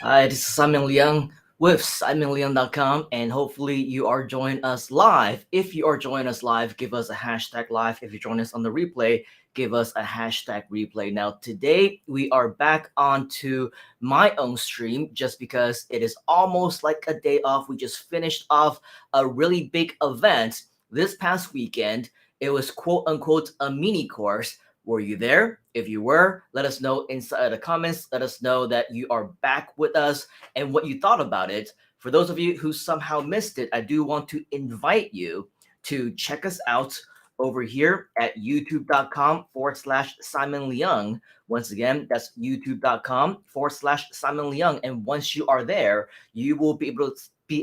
Hi, this is Simon Liang with SimonLiang.com, and hopefully you are joining us live. If you are joining us live, give us a hashtag live. If you join us on the replay, give us a hashtag replay. Now, today we are back onto my own stream just because it is almost like a day off. We just finished off a really big event this past weekend. It was quote unquote a mini course. Were you there? If you were, let us know inside the comments. Let us know that you are back with us and what you thought about it. For those of you who somehow missed it, I do want to invite you to check us out over here at youtube.com/Simon Leung. Once again, that's youtube.com/Simon Leung. And once you are there, you will be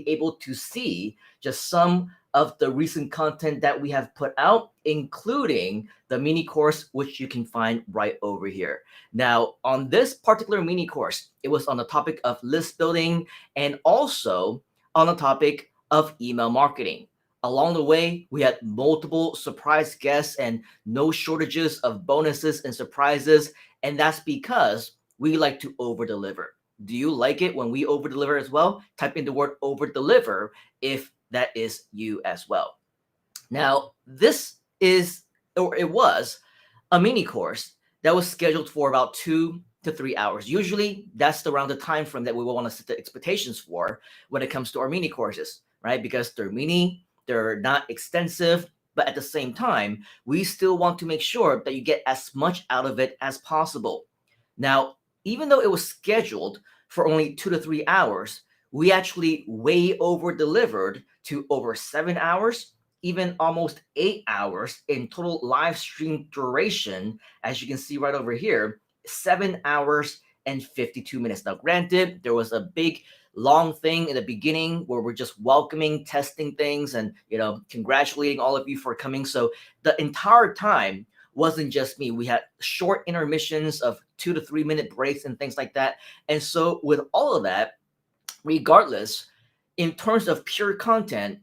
able to see just some of the recent content that we have put out, including the mini course, which you can find right over here. Now, on this particular mini course, it was on the topic of list building and also on the topic of email marketing. Along the way, we had multiple surprise guests and no shortages of bonuses and surprises. And that's because we like to over deliver. Do you like it when we over deliver as well? Type in the word over deliver if that is you as well. Now, this is, or it was, a mini course that was scheduled for about 2 to 3 hours. Usually, that's around the time frame that we will want to set the expectations for when it comes to our mini courses, right? Because they're mini, they're not extensive, but at the same time, we still want to make sure that you get as much out of it as possible. Now, even though it was scheduled for only 2 to 3 hours, we actually way over delivered to over 7 hours, even almost 8 hours in total live stream duration. As you can see right over here, 7 hours and 52 minutes. Now, granted, there was a big long thing in the beginning where we're just welcoming, testing things, and congratulating all of you for coming. So the entire time wasn't just me. We had short intermissions of 2 to 3 minute breaks and things like that. And so with all of that, regardless, in terms of pure content,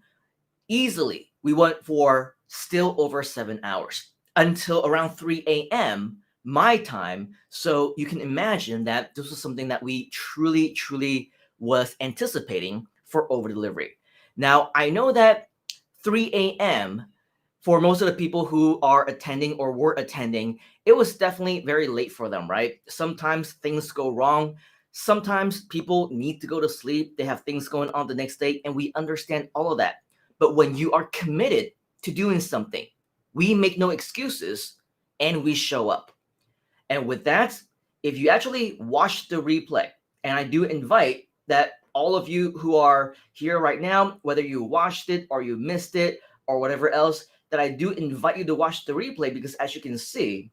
easily we went for still over 7 hours until around 3 a.m. my time. So you can imagine that this was something that we truly was anticipating for over delivery. Now, I know that 3 a.m. for most of the people who are attending or were attending, it was definitely very late for them, right? Sometimes things go wrong. Sometimes people need to go to sleep. They have things going on the next day, and we understand all of that. But when you are committed to doing something, we make no excuses and we show up. And with that, if you actually watch the replay, and I do invite that all of you who are here right now, whether you watched it or you missed it or whatever else, that I do invite you to watch the replay, because as you can see,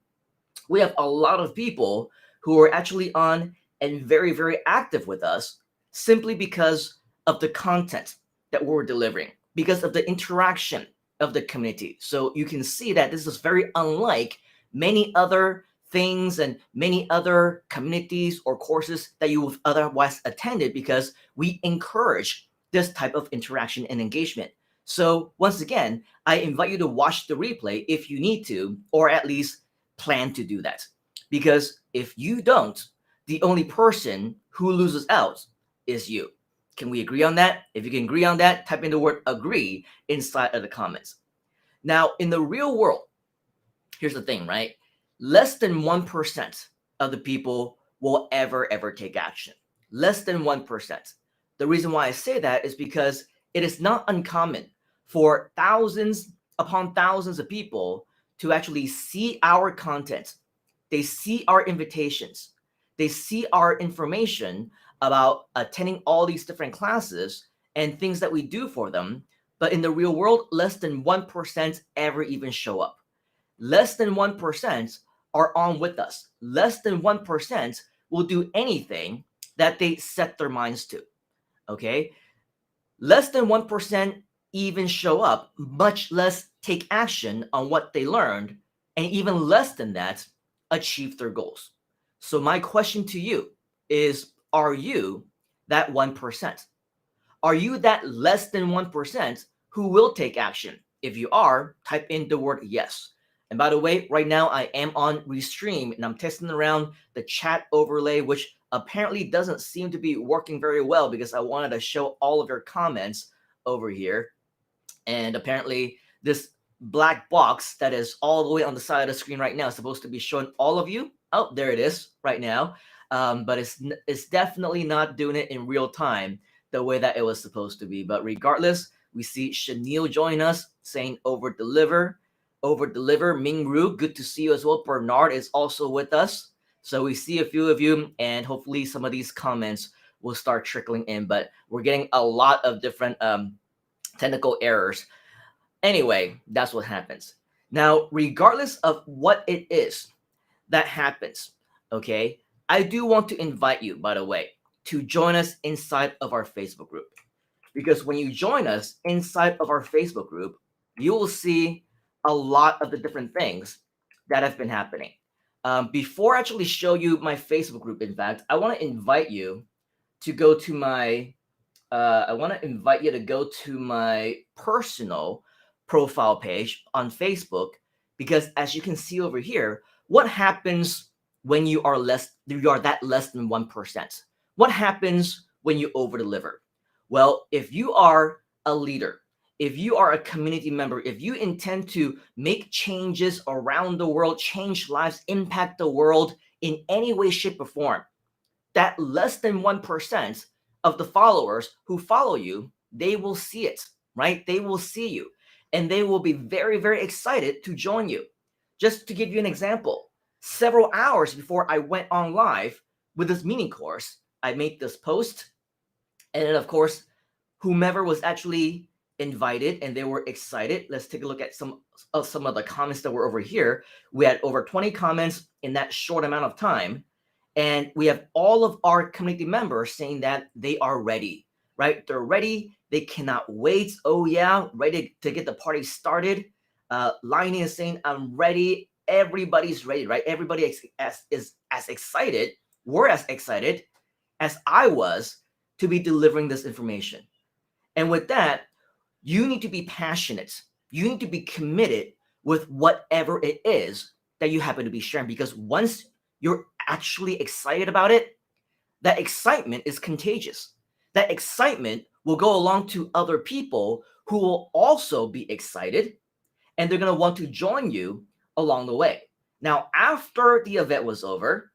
we have a lot of people who are actually on and very active with us simply because of the content that we're delivering, because of the interaction of the community. So you can see that this is very unlike many other things and many other communities or courses that you would otherwise attended, because we encourage this type of interaction and engagement. So once again, I invite you to watch the replay if you need to, or at least plan to do that. Because if you don't, the only person who loses out is you. Can we agree on that? If you can agree on that, type in the word agree inside of the comments. Now, in the real world, here's the thing, right? Less than 1% of the people will ever take action. Less than 1%. The reason why I say that is because it is not uncommon for thousands upon thousands of people to actually see our content. They see our invitations. They see our information about attending all these different classes and things that we do for them. But in the real world, less than 1% ever even show up. Less than 1% are on with us. Less than 1% will do anything that they set their minds to. Okay? Less than 1% even show up, much less take action on what they learned, and even less than that, achieve their goals. So my question to you is, are you that 1%? Are you that less than 1% who will take action? If you are, type in the word yes. And by the way, right now I am on Restream and I'm testing around the chat overlay, which apparently doesn't seem to be working very well because I wanted to show all of your comments over here. And apparently this black box that is all the way on the side of the screen right now is supposed to be showing all of you. Oh, there it is right now. But it's definitely not doing it in real time the way that it was supposed to be. But regardless, we see Chanel join us saying over deliver. Ming Ru, good to see you as well. Bernard is also with us. So we see a few of you, and hopefully some of these comments will start trickling in. But we're getting a lot of different technical errors. Anyway, that's what happens. Now, regardless of what it is that happens, okay, I do want to invite you, by the way, to join us inside of our Facebook group. Because when you join us inside of our Facebook group, you will see a lot of the different things that have been happening. Before I actually show you my Facebook group, in fact, I want to invite you to go to my personal profile page on Facebook, because as you can see over here, what happens when you are that less than 1%? What happens when you over deliver? Well, if you are a leader, if you are a community member, if you intend to make changes around the world, change lives, impact the world in any way, shape, or form, that less than 1% of the followers who follow you, they will see it, right? They will see you, and they will be very, very excited to join you. Just to give you an example, several hours before I went on live with this mini course, I made this post, and then of course, whomever was actually invited and they were excited. Let's take a look at some of the comments that were over here. We had over 20 comments in that short amount of time. And we have all of our community members saying that they are ready, right? They're ready. They cannot wait. Oh yeah, ready to get the party started. Liney is saying, I'm ready. Everybody's ready, right? Everybody is as excited. We're as excited as I was to be delivering this information. And with that, you need to be passionate. You need to be committed with whatever it is that you happen to be sharing, because once you're actually excited about it, that excitement is contagious. That excitement will go along to other people who will also be excited, and they're going to want to join you along the way. Now, after the event was over,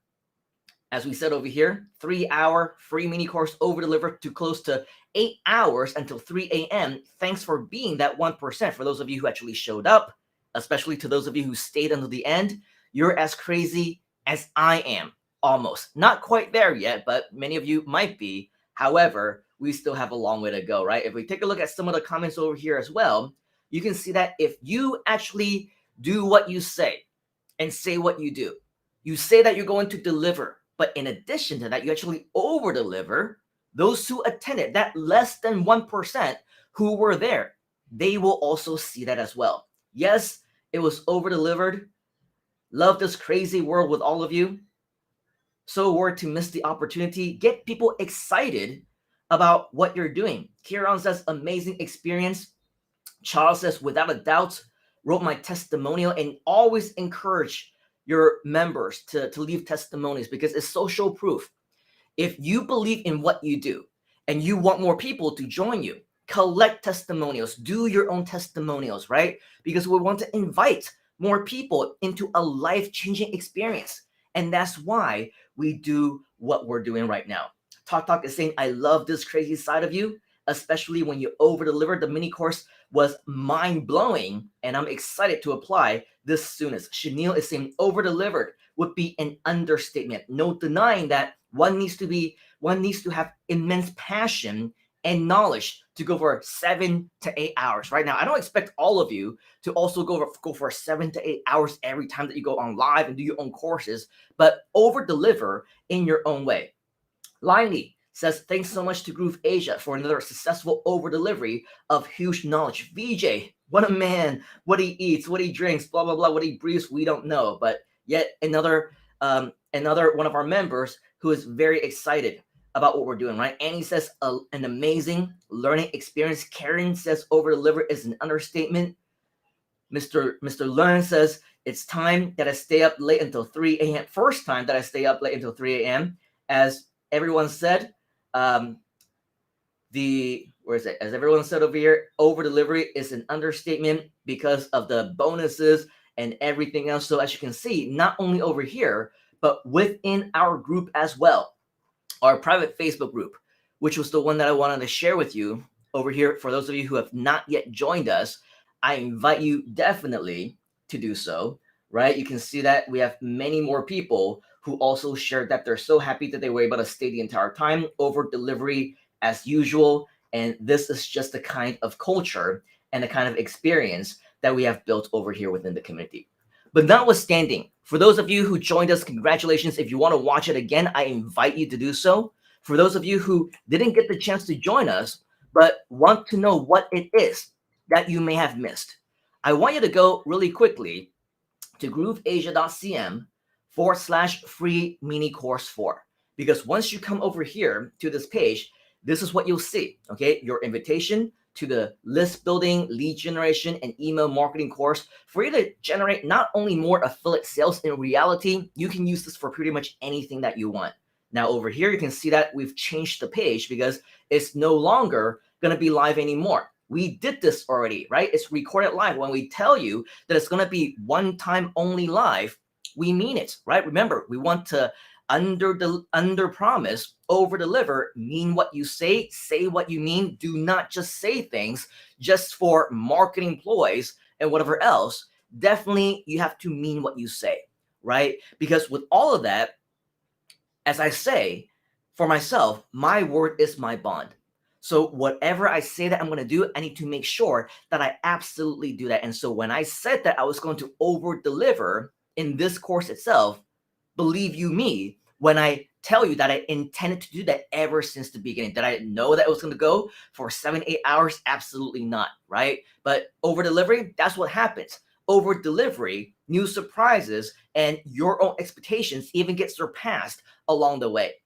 as we said over here, 3-hour free mini course over delivered to close to 8 hours until 3 a.m. Thanks for being that 1%. For those of you who actually showed up, especially to those of you who stayed until the end, you're as crazy as I am. Almost. Not quite there yet, but many of you might be. However, we still have a long way to go, right? If we take a look at some of the comments over here as well, you can see that if you actually do what you say and say what you do, you say that you're going to deliver, but in addition to that, you actually over deliver. Those who attended, that less than 1% who were there, they will also see that as well. Yes, it was over delivered. Love this crazy world with all of you. So worried to miss the opportunity. Get people excited about what you're doing. Kieran says, amazing experience. Charles says, without a doubt, wrote my testimonial, and always encourage your members to leave testimonies, because it's social proof. If you believe in what you do and you want more people to join you, collect testimonials, do your own testimonials, right? Because we want to invite more people into a life-changing experience. And that's why we do what we're doing right now. Talk is saying, I love this crazy side of you, especially when you over-delivered. The mini course was mind-blowing, and I'm excited to apply this soonest. Chanel is saying over-delivered would be an understatement. No denying that one needs to have immense passion and knowledge to go for 7 to 8 hours. Right now, I don't expect all of you to also go for 7 to 8 hours every time that you go on live and do your own courses, but over-deliver in your own way. Liney says, thanks so much to Groove Asia for another successful over-delivery of huge knowledge. VJ, what a man, what he eats, what he drinks, blah, blah, blah, what he breathes, we don't know. But yet another one of our members who is very excited about what we're doing, right? Annie says, an amazing learning experience. Karen says, over-deliver is an understatement. Mr. Learn says, it's time that I stay up late until 3 a.m. First time that I stay up late until 3 a.m. as everyone said, where is it? As everyone said over here, over delivery is an understatement because of the bonuses and everything else. So as you can see, not only over here, but within our group as well, our private Facebook group, which was the one that I wanted to share with you over here. For those of you who have not yet joined us, I invite you definitely to do so, right? You can see that we have many more people who also shared that they're so happy that they were able to stay the entire time, over delivery as usual. And this is just the kind of culture and the kind of experience that we have built over here within the community. But notwithstanding, for those of you who joined us, congratulations. If you want to watch it again, I invite you to do so. For those of you who didn't get the chance to join us, but want to know what it is that you may have missed, I want you to go really quickly to grooveasia.cm/free mini course 4. Because once you come over here to this page, this is what you'll see, okay? Your invitation to the list building, lead generation, and email marketing course for you to generate not only more affiliate sales. In reality, you can use this for pretty much anything that you want. Now over here, you can see that we've changed the page because it's no longer going to be live anymore. We did this already, right? It's recorded live. When we tell you that it's going to be one time only live, we mean it, right? Remember, we want to under promise, over deliver, mean what you say what you mean. Do not just say things just for marketing ploys and whatever else. Definitely, you have to mean what you say, right? Because with all of that, as I say, for myself, my word is my bond. So whatever I say that I'm going to do, I need to make sure that I absolutely do that. And so when I said that I was going to over deliver in this course itself, believe you me, when I tell you that I intended to do that ever since the beginning. Did I know that it was going to go for 7-8 hours? Absolutely not, right? But over delivery, that's what happens. Over delivery, new surprises, and your own expectations even get surpassed along the way.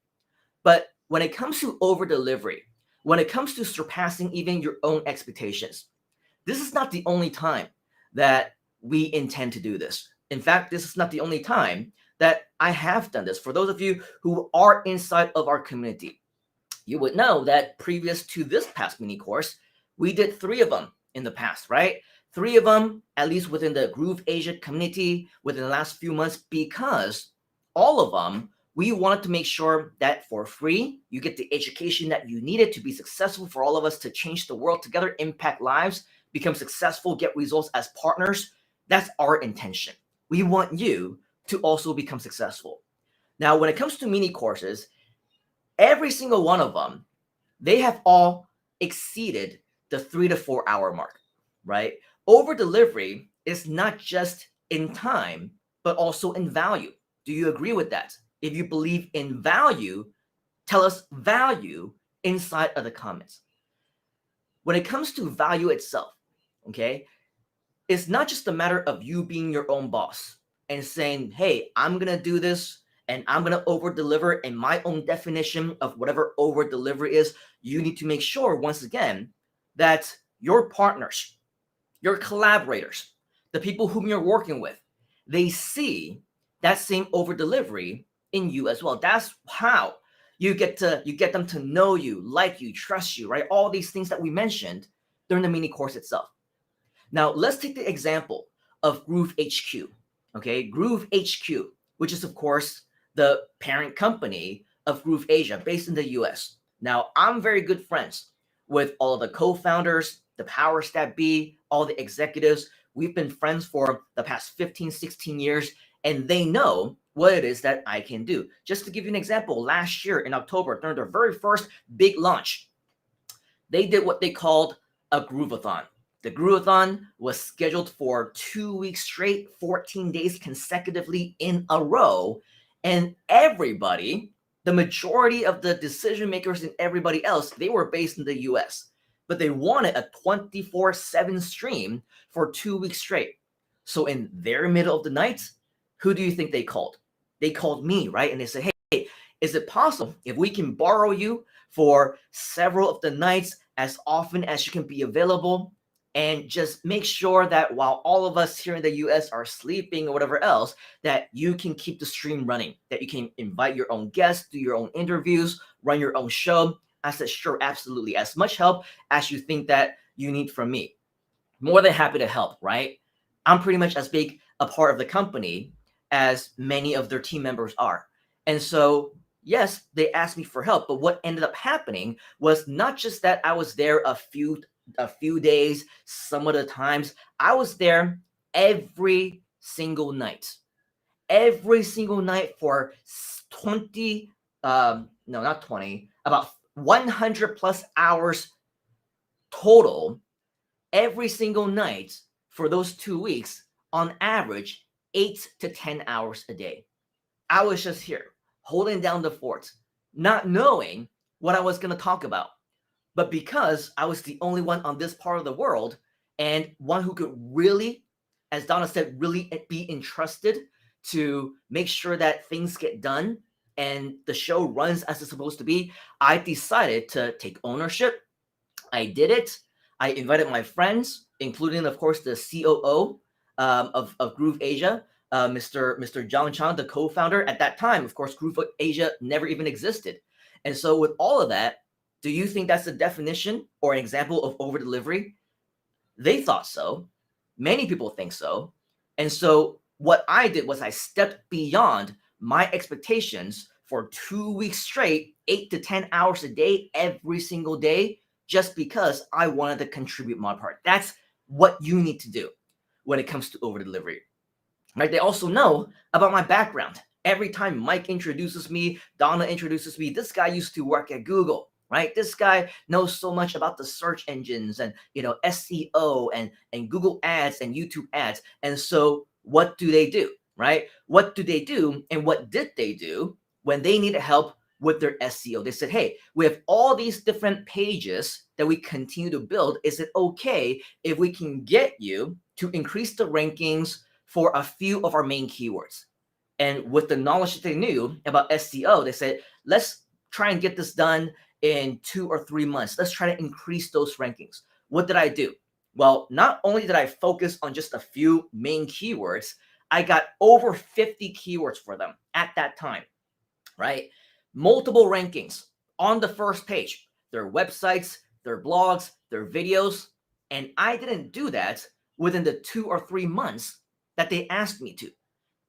But when it comes to over delivery, when it comes to surpassing even your own expectations, this is not the only time that we intend to do this. In fact, this is not the only time that I have done this. For those of you who are inside of our community, you would know that previous to this past mini course, we did 3 of them in the past, right? 3 of them, at least within the Groove Asia community within the last few months, because all of them, we wanted to make sure that for free, you get the education that you needed to be successful, for all of us to change the world together, impact lives, become successful, get results as partners. That's our intention. We want you to also become successful. Now, when it comes to mini courses, every single one of them, they have all exceeded the 3 to 4 hour mark, right? Over delivery is not just in time, but also in value. Do you agree with that? If you believe in value, tell us value inside of the comments. When it comes to value itself, okay, it's not just a matter of you being your own boss and saying, hey, I'm going to do this and I'm going to over deliver in my own definition of whatever over delivery is. You need to make sure, once again, that your partners, your collaborators, the people whom you're working with, they see that same over delivery in you as well. That's how you get them to know you, like you, trust you, right? All these things that we mentioned during the mini course itself. Now, let's take the example of Groove HQ, okay? Groove HQ, which is, of course, the parent company of Groove Asia, based in the US. Now, I'm very good friends with all of the co-founders, the powers that be, all the executives. We've been friends for the past 15, 16 years, and they know what it is that I can do. Just to give you an example, last year in October, during their very first big launch, they did what they called a Groovathon. The Groovathon was scheduled for 2 weeks straight, 14 days consecutively in a row. And everybody, the majority of the decision makers and everybody else, they were based in the US. But they wanted a 24/7 stream for 2 weeks straight. So in their middle of the night, who do you think they called? They called me, right? And they said, hey, is it possible if we can borrow you for several of the nights as often as you can be available? and just make sure that while all of us here in the US are sleeping or whatever else, that you can keep the stream running, that you can invite your own guests, do your own interviews, run your own show. I said, sure, absolutely. As much help as you think that you need from me. More than happy to help, right? I'm pretty much as big a part of the company as many of their team members are. And so, yes, they asked me for help, but what ended up happening was not just that I was there a few days, some of the times. I was there every single night. Every single night for 20 no, not 20, about 100 plus hours total every single night for those 2 weeks, on average 8 to 10 hours a day. I was just here holding down the fort, not knowing what I was going to talk about. But because I was the only one on this part of the world and one who could really, as Donna said, really be entrusted to make sure that things get done and the show runs as it's supposed to be, I decided to take ownership. I did it. I invited my friends, including, of course, the COO of Groove Asia, Mr. John Chang, the co-founder. At that time, of course, Groove Asia never even existed. And so with all of that, do you think that's a definition or an example of over-delivery? They thought so. Many people think so. And so what I did was I stepped beyond my expectations for 2 weeks straight, 8 to 10 hours a day, every single day, just because I wanted to contribute my part. That's what you need to do when it comes to over-delivery. Right? They also know about my background. Every time Mike introduces me, Donna introduces me, this guy used to work at Google. Right? This guy knows so much about the search engines and SEO and Google ads and YouTube ads. And so what do they do? Right? What do they do? And what did they do when they needed help with their SEO? They said, hey, we have all these different pages that we continue to build. Is it okay if we can get you to increase the rankings for a few of our main keywords? And with the knowledge that they knew about SEO, they said, let's try and get this done in 2 or 3 months. Let's try to increase those rankings. What did I do? Well, not only did I focus on just a few main keywords, I got over 50 keywords for them at that time, right? Multiple rankings on the first page, their websites, their blogs, their videos. And I didn't do that within the 2 or 3 months that they asked me to.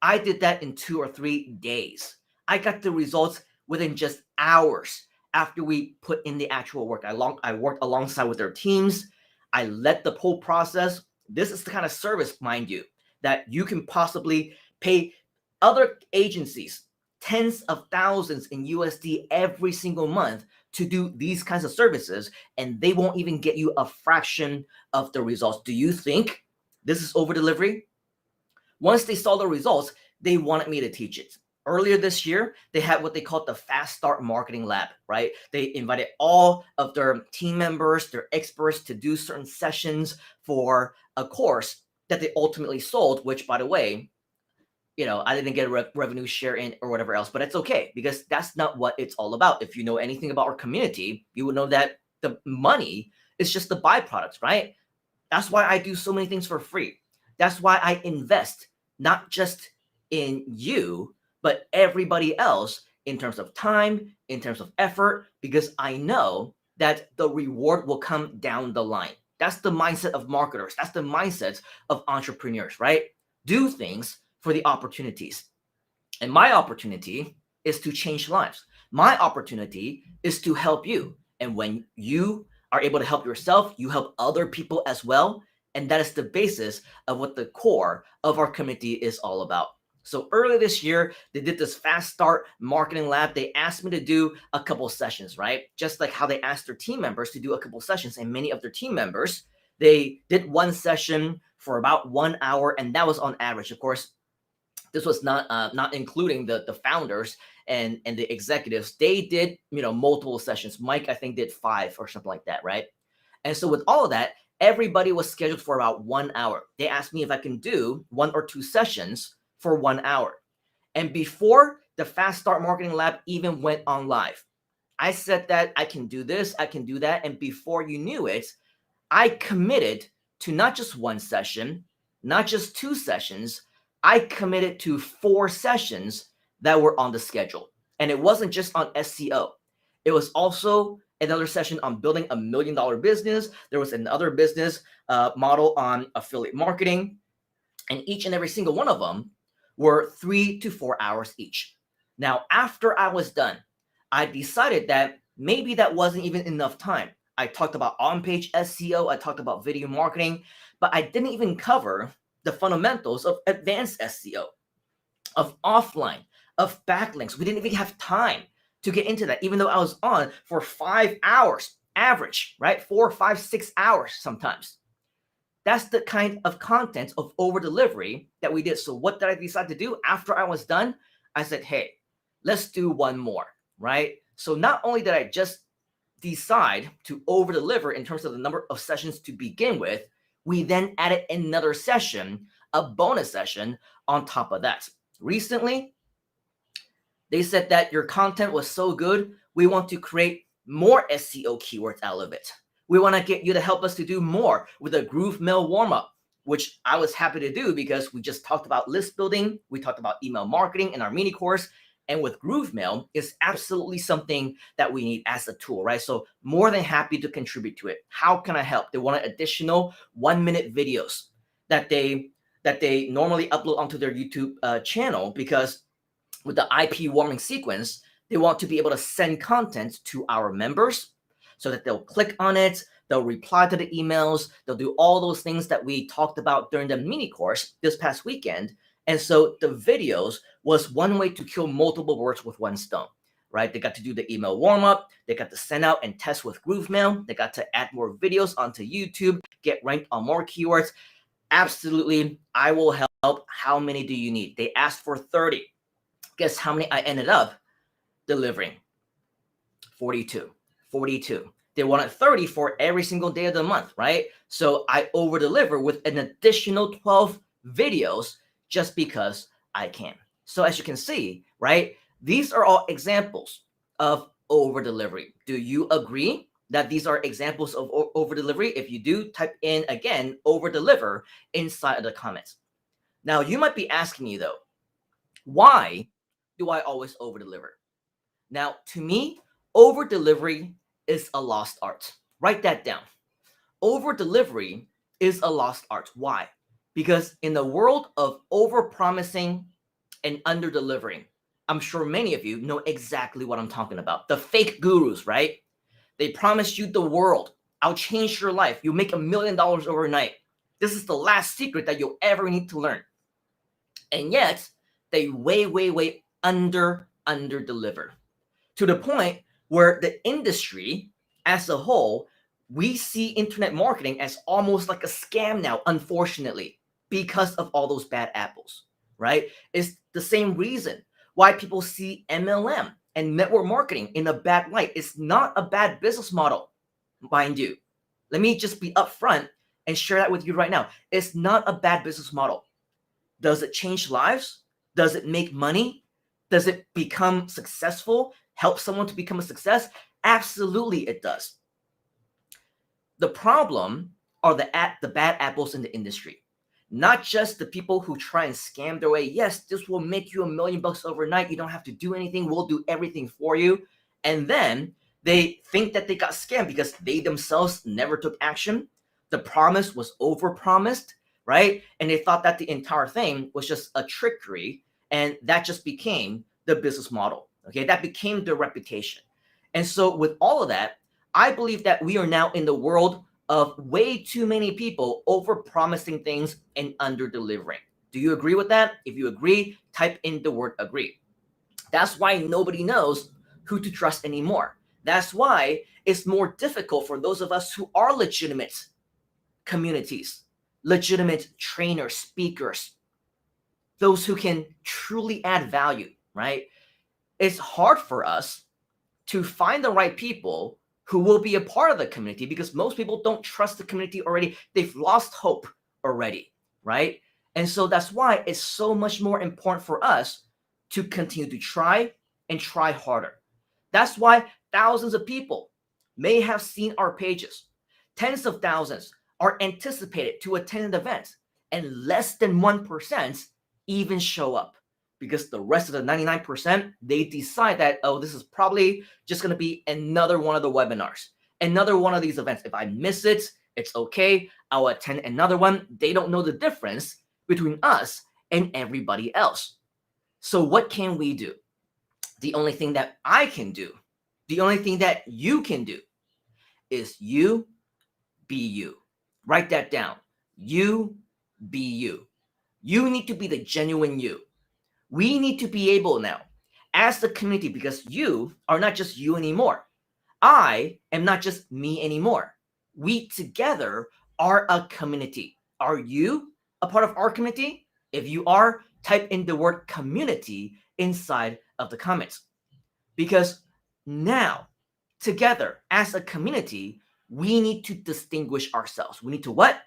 I did that in 2 or 3 days. I got the results within just hours after we put in the actual work. I worked alongside with their teams. I led the whole process. This is the kind of service, mind you, that you can possibly pay other agencies tens of thousands in USD every single month to do these kinds of services, and they won't even get you a fraction of the results. Do you think this is over delivery? Once they saw the results, they wanted me to teach it. Earlier this year, they had what they called the Fast Start Marketing Lab, right? They invited all of their team members, their experts, to do certain sessions for a course that they ultimately sold, which, by the way, I didn't get a revenue share in or whatever else, but it's okay because that's not what it's all about. If you know anything about our community, you would know that the money is just the byproduct, right? That's why I do so many things for free. That's why I invest not just in you, but everybody else in terms of time, in terms of effort, because I know that the reward will come down the line. That's the mindset of marketers. That's the mindset of entrepreneurs, right? Do things for the opportunities. And my opportunity is to change lives. My opportunity is to help you. And when you are able to help yourself, you help other people as well. And that is the basis of what the core of our community is all about. So earlier this year, they did this Fast Start Marketing Lab. They asked me to do a couple sessions, right? Just like how they asked their team members to do a couple sessions. And many of their team members, they did one session for about 1 hour. And that was on average. Of course, this was not including the founders and the executives. They did multiple sessions. Mike, I think, did 5 or something like that, right? And so with all of that, everybody was scheduled for about 1 hour. They asked me if I can do 1 or 2 sessions for 1 hour. And before the Fast Start Marketing Lab even went on live, I said that I can do this, I can do that. And before you knew it, I committed to not just one session, not just 2 sessions. I committed to 4 sessions that were on the schedule. And it wasn't just on SEO. It was also another session on building $1 million business. There was another business model on affiliate marketing. And each and every single one of them were 3 to 4 hours each. Now, after I was done, I decided that maybe that wasn't even enough time. I talked about on-page SEO, I talked about video marketing, but I didn't even cover the fundamentals of advanced SEO, of offline, of backlinks. We didn't even have time to get into that, even though I was on for 5 hours, average, right? 4, 5, 6 hours sometimes. That's the kind of content of over delivery that we did. So what did I decide to do after I was done? I said, hey, let's do one more, right? So not only did I just decide to over deliver in terms of the number of sessions to begin with, we then added another session, a bonus session on top of that. Recently, they said that your content was so good, we want to create more SEO keywords out of it. We want to get you to help us to do more with a Groove Mail warm-up, which I was happy to do because we just talked about list building, we talked about email marketing in our mini course, and with Groove Mail, it's absolutely something that we need as a tool, right? So more than happy to contribute to it. How can I help? They want additional 1-minute videos that they normally upload onto their YouTube channel, because with the IP warming sequence, they want to be able to send content to our members so that they'll click on it, they'll reply to the emails, they'll do all those things that we talked about during the mini course this past weekend. And so the videos was one way to kill multiple birds with one stone, right? They got to do the email warm-up, they got to send out and test with Groove Mail, they got to add more videos onto YouTube, get ranked on more keywords. Absolutely, I will help. How many do you need? They asked for 30. Guess how many I ended up delivering? 42. They wanted 30 for every single day of the month, right? So I over deliver with an additional 12 videos just because I can. So as you can see, right, these are all examples of over delivery. Do you agree that these are examples of over delivery? If you do, type in again over deliver inside of the comments. Now you might be asking me though, why do I always over deliver? Now, to me, over delivery is a lost art. Write that down. Over delivery is a lost art. Why? Because in the world of over promising and under delivering, I'm sure many of you know exactly what I'm talking about. The fake gurus, right? They promise you the world. I'll change your life. You'll make $1 million overnight. This is the last secret that you'll ever need to learn. And yet, they way under deliver, to the point where the industry as a whole, we see internet marketing as almost like a scam now, unfortunately, because of all those bad apples, right? It's the same reason why people see MLM and network marketing in a bad light. It's not a bad business model, mind you. Let me just be upfront and share that with you right now. It's not a bad business model. Does it change lives? Does it make money? Does it become successful? Help someone to become a success? Absolutely it does. The problem are the bad apples in the industry. Not just the people who try and scam their way. Yes, this will make you $1 million overnight. You don't have to do anything. We'll do everything for you. And then they think that they got scammed because they themselves never took action. The promise was overpromised, right? And they thought that the entire thing was just a trickery, and that just became the business model. Okay, that became their reputation. And so with all of that, I believe that we are now in the world of way too many people over promising things and under delivering. Do you agree with that? If you agree, type in the word agree. That's why nobody knows who to trust anymore. That's why it's more difficult for those of us who are legitimate communities, legitimate trainers, speakers, those who can truly add value, right? It's hard for us to find the right people who will be a part of the community, because most people don't trust the community already. They've lost hope already, right? And so that's why it's so much more important for us to continue to try and try harder. That's why thousands of people may have seen our pages. Tens of thousands are anticipated to attend an event, and less than 1% even show up, because the rest of the 99%, they decide that, oh, this is probably just going to be another one of the webinars, another one of these events. If I miss it, it's okay. I'll attend another one. They don't know the difference between us and everybody else. So what can we do? The only thing that I can do, the only thing that you can do is you be you. Write that down. You be you. You need to be the genuine you. We need to be able now, as the community, because you are not just you anymore. I am not just me anymore. We together are a community. Are you a part of our community? If you are, type in the word community inside of the comments. Because now, together as a community, we need to distinguish ourselves. We need to what?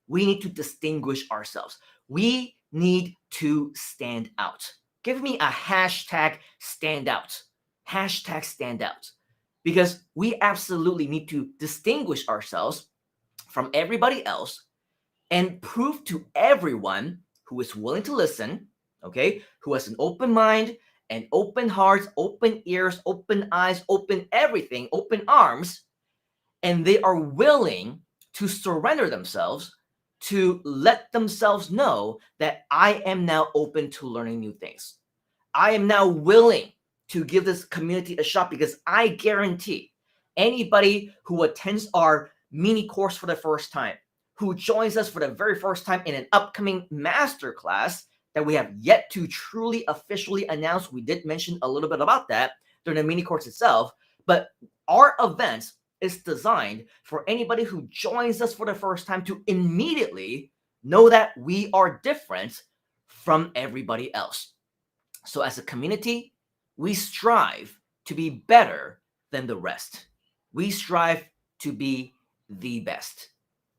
We need to distinguish ourselves. We need to stand out. Give me a hashtag standout. Hashtag standout. Because we absolutely need to distinguish ourselves from everybody else and prove to everyone who is willing to listen, okay, who has an open mind and open hearts, open ears, open eyes, open everything, open arms, and they are willing to surrender themselves, to let themselves know that I am now open to learning new things. I am now willing to give this community a shot, because I guarantee anybody who attends our mini course for the first time, who joins us for the very first time in an upcoming masterclass that we have yet to truly officially announce. We did mention a little bit about that during the mini course itself, but our event is designed for anybody who joins us for the first time to immediately know that we are different from everybody else. So as a community, we strive to be better than the rest. We strive to be the best.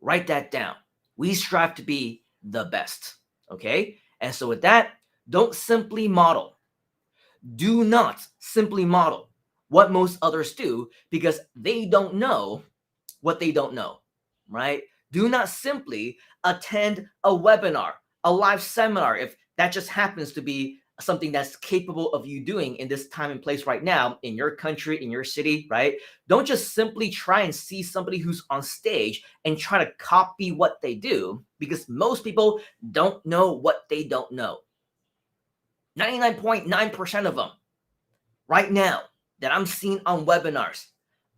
Write that down. We strive to be the best. Okay? And so with that, don't simply model. Do not simply model what most others do, because they don't know what they don't know, right? Do not simply attend a webinar, a live seminar, if that just happens to be something that's capable of you doing in this time and place right now, in your country, in your city, right? Don't just simply try and see somebody who's on stage and try to copy what they do, because most people don't know what they don't know. 99.9% of them right now that I'm seeing on webinars,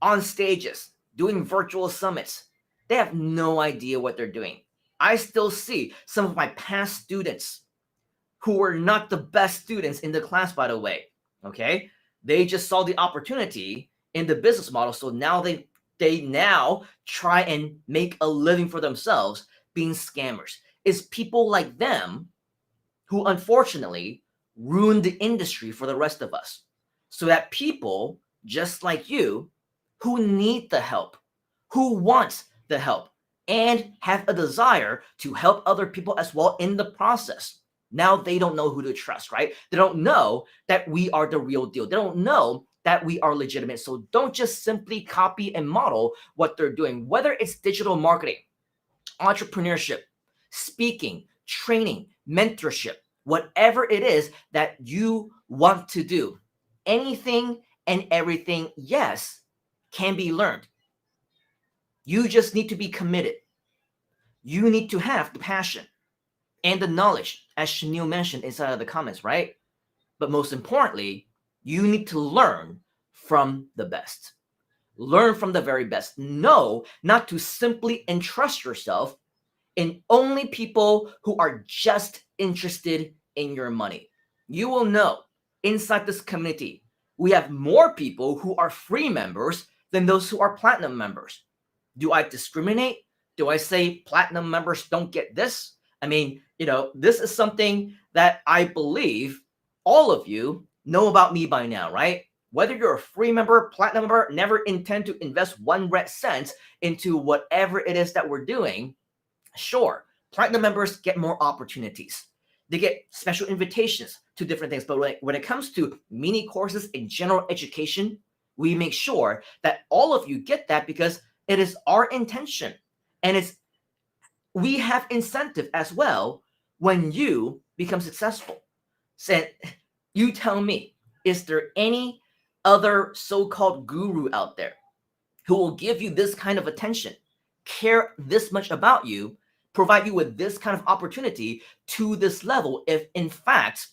on stages, doing virtual summits, they have no idea what they're doing. I still see some of my past students who were not the best students in the class, by the way, okay? They just saw the opportunity in the business model, so now they now try and make a living for themselves being scammers. It's people like them who unfortunately ruined the industry for the rest of us. So that people just like you, who need the help, who want the help, and have a desire to help other people as well in the process, now they don't know who to trust, right? They don't know that we are the real deal. They don't know that we are legitimate. So don't just simply copy and model what they're doing, whether it's digital marketing, entrepreneurship, speaking, training, mentorship, whatever it is that you want to do. Anything and everything, yes, can be learned. You just need to be committed. You need to have the passion and the knowledge, as Chanel mentioned inside of the comments, right? But most importantly, you need to learn from the best. Learn from the very best. Know not to simply entrust yourself in only people who are just interested in your money. You will know inside this community, we have more people who are free members than those who are platinum members. Do I discriminate? Do I say platinum members don't get this? I mean, this is something that I believe all of you know about me by now, right? Whether you're a free member, platinum member, never intend to invest one red cent into whatever it is that we're doing. Sure, platinum members get more opportunities. They get special invitations to different things. But when it comes to mini courses in general education, we make sure that all of you get that, because it is our intention and it's we have incentive as well when you become successful. So you tell me, is there any other so-called guru out there who will give you this kind of attention, care this much about you, provide you with this kind of opportunity to this level if in fact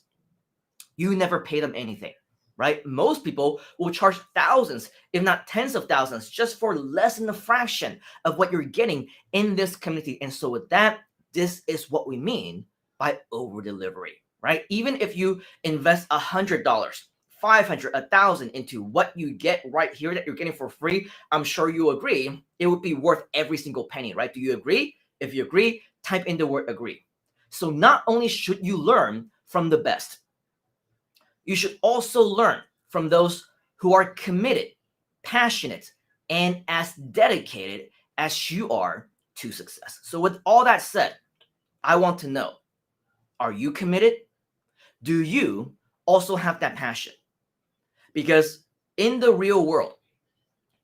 you never pay them anything, right? Most people will charge thousands, if not tens of thousands, just for less than a fraction of what you're getting in this community. And so with that, this is what we mean by over delivery, right? Even if you invest $100, 500, 1,000 into what you get right here that you're getting for free, I'm sure you agree, it would be worth every single penny, right? Do you agree? If you agree, type in the word agree. So not only should you learn from the best, you should also learn from those who are committed, passionate, and as dedicated as you are to success. So with all that said, I want to know, are you committed? Do you also have that passion? Because in the real world,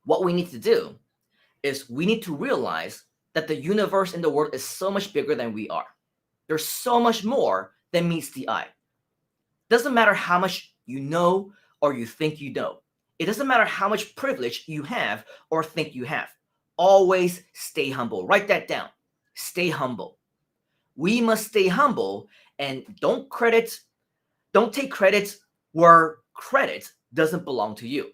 what we need to do is we need to realize that the universe in the world is so much bigger than we are. There's so much more than meets the eye. Doesn't matter how much you know or you think you know. It doesn't matter how much privilege you have or think you have. Always stay humble. Write that down. Stay humble. We must stay humble and don't take credit where credit doesn't belong to you.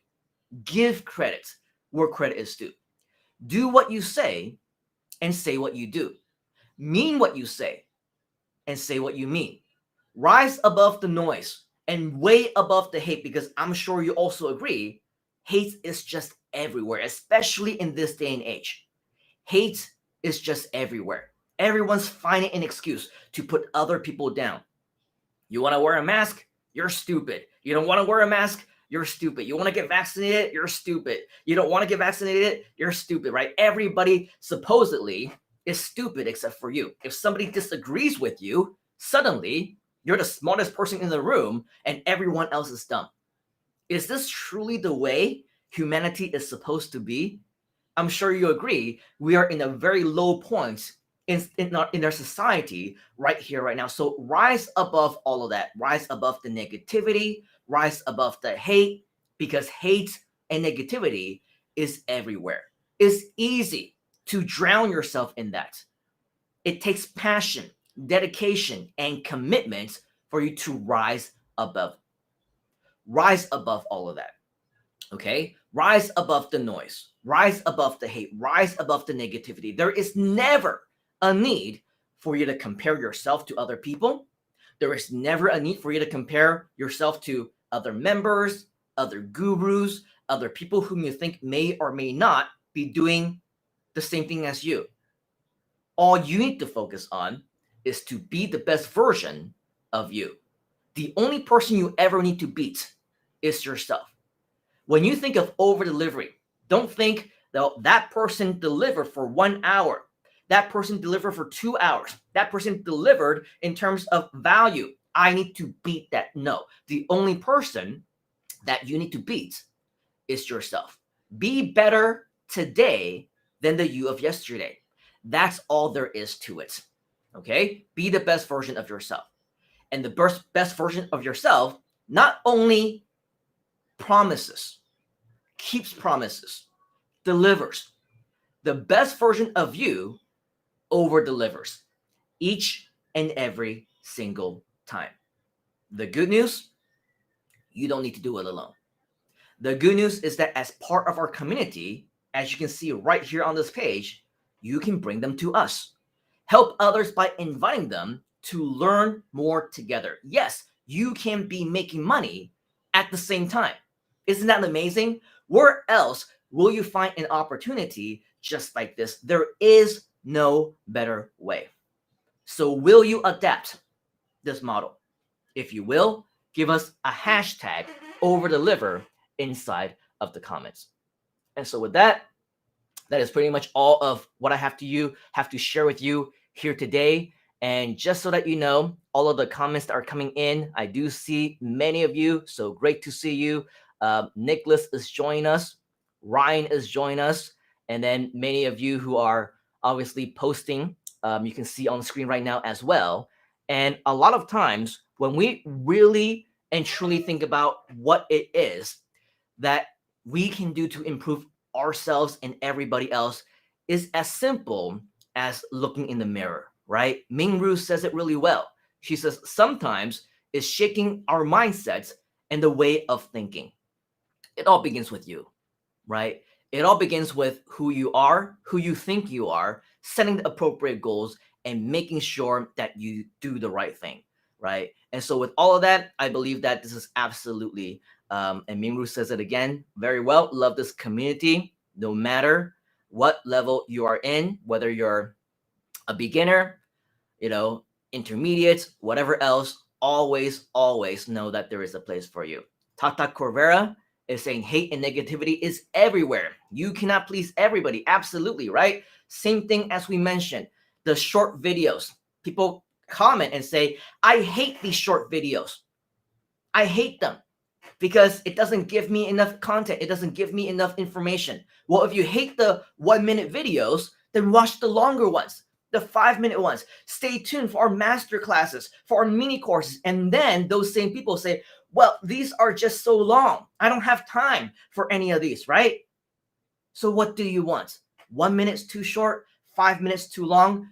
Give credit where credit is due. Do what you say and say what you do. Mean what you say and say what you mean. Rise above the noise and way above the hate, because I'm sure you also agree, hate is just everywhere, especially in this day and age. Hate is just everywhere. Everyone's finding an excuse to put other people down. You want to wear a mask? You're stupid. You don't want to wear a mask? You're stupid. You want to get vaccinated? You're stupid. You don't want to get vaccinated? You're stupid, right? Everybody supposedly is stupid except for you. If somebody disagrees with you, suddenly you're the smartest person in the room and everyone else is dumb. Is this truly the way humanity is supposed to be? I'm sure you agree, we are in a very low point in our society right here, right now. So rise above all of that. Rise above the negativity, rise above the hate, because hate and negativity is everywhere. It's easy to drown yourself in that. It takes passion, dedication, and commitment for you to rise above. Rise above all of that. Okay? Rise above the noise. Rise above the hate. Rise above the negativity. There is never a need for you to compare yourself to other people. There is never a need for you to compare yourself to other members, other gurus, other people whom you think may or may not be doing the same thing as you. All you need to focus on is to be the best version of you. The only person you ever need to beat is yourself. When you think of over delivery, don't think that person delivered for 1 hour. That person delivered for 2 hours. That person delivered in terms of value. I need to beat that. No, the only person that you need to beat is yourself. Be better today than the you of yesterday. That's all there is to it. Okay? Be the best version of yourself. And the best version of yourself not only promises, keeps promises, delivers. The best version of you over delivers each and every single time. The good news, you don't need to do it alone. The good news is that as part of our community, as you can see right here on this page, you can bring them to us. Help others by inviting them to learn more together. Yes, you can be making money at the same time. Isn't that amazing? Where else will you find an opportunity just like this? There is no better way. So will you adapt this model? If you will, give us a hashtag overdeliver inside of the comments. And so with that, that is pretty much all of what I have to share with you here today. And just so that you know, all of the comments that are coming in, I do see many of you. So great to see you. Nicholas is joining us. Ryan is joining us. And then many of you who are obviously posting you can see on the screen right now as well. And a lot of times when we really and truly think about what it is that we can do to improve ourselves and everybody else, is as simple as looking in the mirror, right? Ming Ru says it really well. She says sometimes it's shaking our mindsets and the way of thinking. It all begins with you, right? It all begins with who you are, who you think you are, setting the appropriate goals, and making sure that you do the right thing, right? And so with all of that, I believe that this is absolutely, and Mingru says it again very well, love this community, no matter what level you are in, whether you're a beginner, intermediate, whatever else, always, always know that there is a place for you. Tata Corvera is saying hate and negativity is everywhere. You cannot please everybody. Absolutely, right? Same thing as we mentioned, the short videos. People comment and say, I hate these short videos. I hate them because it doesn't give me enough content. It doesn't give me enough information. Well, if you hate the 1-minute videos, then watch the longer ones, the 5-minute ones. Stay tuned for our master classes, for our mini courses. And then those same people say, well, these are just so long. I don't have time for any of these, right? So what do you want? 1 minute's too short, 5 minutes too long,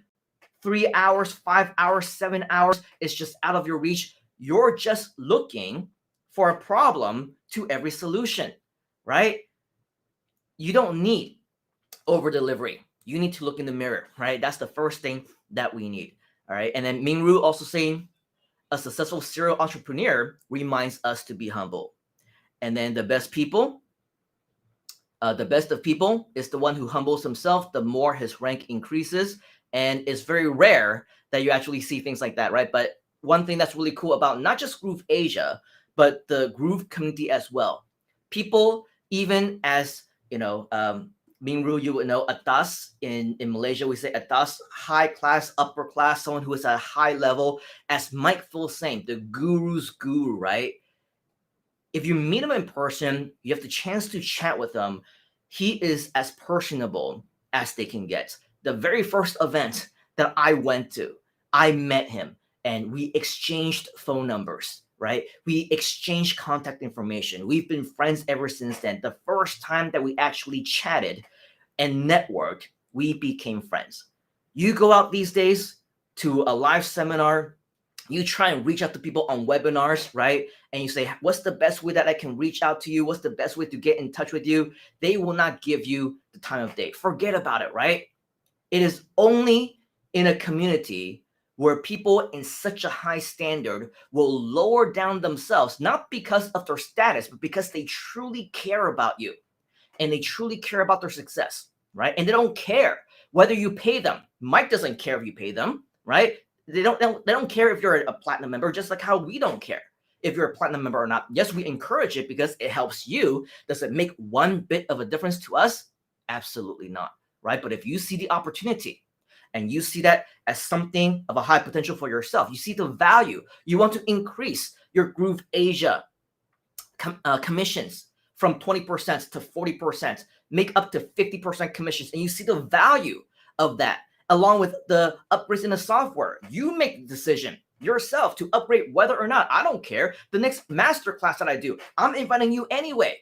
3 hours, 5 hours, 7 hours is just out of your reach. You're just looking for a problem to every solution, right? You don't need over delivery. You need to look in the mirror, right? That's the first thing that we need, all right? And then Ming Ru also saying, a successful serial entrepreneur reminds us to be humble. And then the best of people is the one who humbles himself, the more his rank increases. And it's very rare that you actually see things like that, right? But one thing that's really cool about not just Groove Asia, but the Groove community as well. People, even as, Mingru, you would know, atas in Malaysia, we say atas, high class, upper class, someone who is at a high level. As Mike Full saying, the guru's guru, right? If you meet him in person, you have the chance to chat with him. He is as personable as they can get. The very first event that I went to, I met him and we exchanged phone numbers, right? We exchanged contact information. We've been friends ever since then. The first time that we actually chatted and networked, we became friends. You go out these days to a live seminar, you try and reach out to people on webinars, right? And you say, what's the best way that I can reach out to you? What's the best way to get in touch with you? They will not give you the time of day. Forget about it, right? It is only in a community where people in such a high standard will lower down themselves, not because of their status, but because they truly care about you and they truly care about their success, right? And they don't care whether you pay them. Mike doesn't care if you pay them, right? They don't care if you're a platinum member, just like how we don't care if you're a platinum member or not. Yes, we encourage it because it helps you. Does it make one bit of a difference to us? Absolutely not, right? But if you see the opportunity and you see that as something of a high potential for yourself, you see the value, you want to increase your Groove Asia commissions from 20% to 40%, make up to 50% commissions, and you see the value of that, along with the upgrades in the software. You make the decision yourself to upgrade whether or not. I don't care. The next masterclass that I do, I'm inviting you anyway,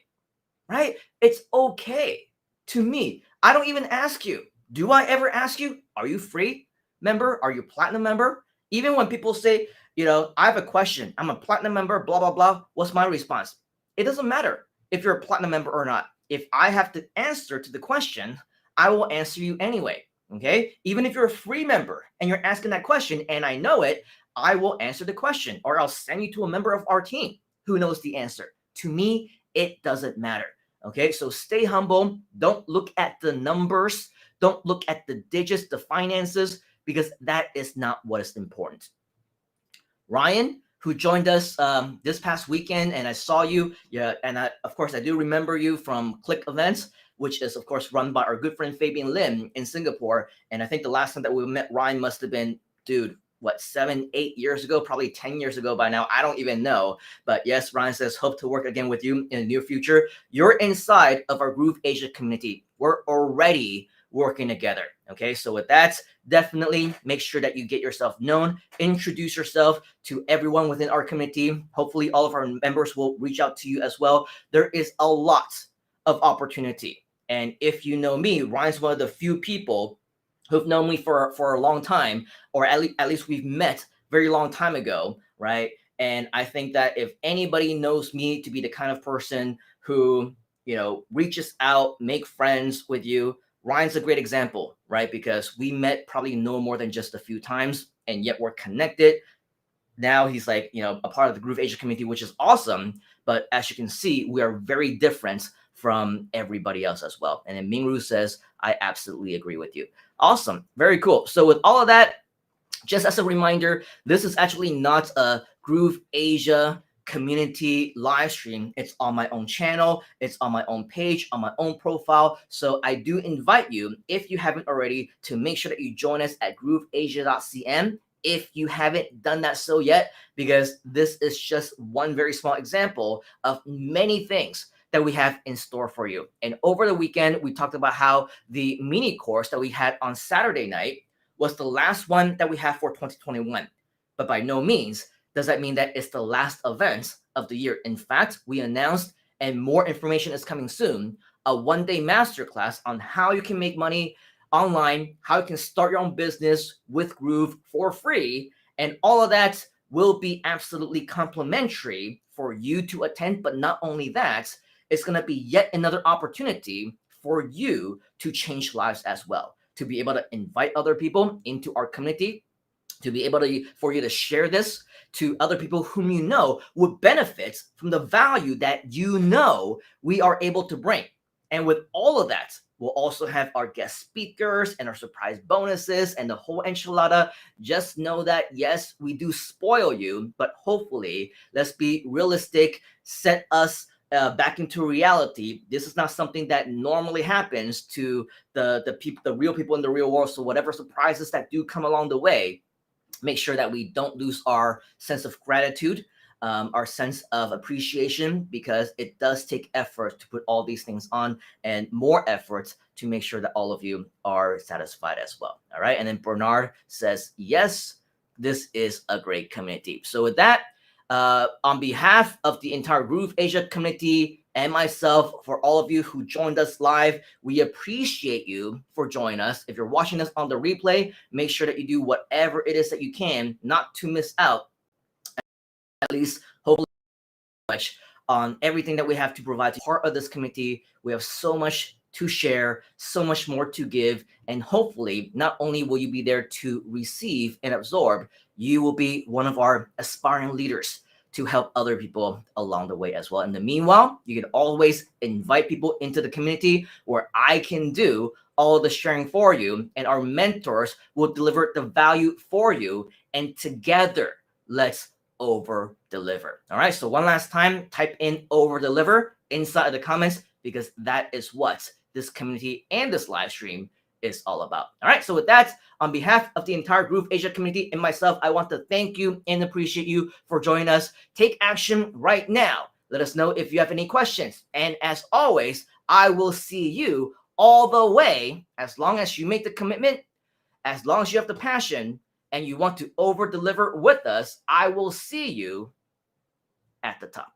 right? It's okay to me. I don't even ask you. Do I ever ask you, are you free member? Are you platinum member? Even when people say, I have a question, I'm a platinum member, blah, blah, blah. What's my response? It doesn't matter if you're a platinum member or not. If I have to answer to the question, I will answer you anyway. Okay, even if you're a free member and you're asking that question and I know it, I will answer the question, or I'll send you to a member of our team who knows the answer. To me, it doesn't matter. Okay, so stay humble. Don't look at the numbers. Don't look at the digits, the finances, because that is not what is important. Ryan, who joined us this past weekend, and I saw you. Yeah, and of course, I do remember you from Click Events, which is, of course, run by our good friend Fabian Lim in Singapore. And I think the last time that we met Ryan must have been, 7, 8 years ago, probably 10 years ago by now. I don't even know. But yes, Ryan says, hope to work again with you in the near future. You're inside of our Groove Asia community. We're already working together. Okay, so with that, definitely make sure that you get yourself known, introduce yourself to everyone within our community. Hopefully all of our members will reach out to you as well. There is a lot of opportunity. And if you know me, Ryan's one of the few people who've known me for a long time, or at least we've met very long time ago, right? And I think that if anybody knows me to be the kind of person who, reaches out, make friends with you, Ryan's a great example, right? Because we met probably no more than just a few times, and yet we're connected. Now he's like, a part of the Groove Asia community, which is awesome. But as you can see, we are very different from everybody else as well. And then Mingru says, I absolutely agree with you. Awesome. Very cool. So with all of that, just as a reminder, this is actually not a Groove Asia community live stream. It's on my own channel. It's on my own page, on my own profile. So I do invite you, if you haven't already, to make sure that you join us at grooveasia.cn. If you haven't done that so yet, because this is just one very small example of many things that we have in store for you. And over the weekend, we talked about how the mini course that we had on Saturday night was the last one that we have for 2021. But by no means does that mean that it's the last event of the year. In fact, we announced, and more information is coming soon, a one-day masterclass on how you can make money online, how you can start your own business with Groove for free. And all of that will be absolutely complimentary for you to attend. But not only that, it's going to be yet another opportunity for you to change lives as well, to be able to invite other people into our community, to be able to, for you to share this to other people whom you know would benefit from the value that we are able to bring. And with all of that, we'll also have our guest speakers and our surprise bonuses and the whole enchilada. Just know that, yes, we do spoil you, but hopefully, let's be realistic, set us back into reality. This is not something that normally happens to the people, the real people in the real world. So whatever surprises that do come along the way, make sure that we don't lose our sense of gratitude, our sense of appreciation, because it does take effort to put all these things on, and more effort to make sure that all of you are satisfied as well. All right. And then Bernard says, yes, this is a great community. So with that, on behalf of the entire Groove Asia community and myself, for all of you who joined us live, we appreciate you for joining us. If you're watching us on the replay, make sure that you do whatever it is that you can not to miss out, at least hopefully, much on everything that we have to provide to part of this community. We have so much to share, so much more to give, and hopefully not only will you be there to receive and absorb, you will be one of our aspiring leaders to help other people along the way as well. In the meanwhile, you can always invite people into the community where I can do all the sharing for you, and our mentors will deliver the value for you, and together, let's over deliver. All right, so one last time, type in over deliver inside of the comments, because that is what this community and this live stream is all about. All right, so with that, on behalf of the entire Groove Asia community and myself, I want to thank you and appreciate you for joining us. Take action right now. Let us know if you have any questions. And as always, I will see you all the way, as long as you make the commitment, as long as you have the passion, and you want to over deliver with us. I will see you at the top.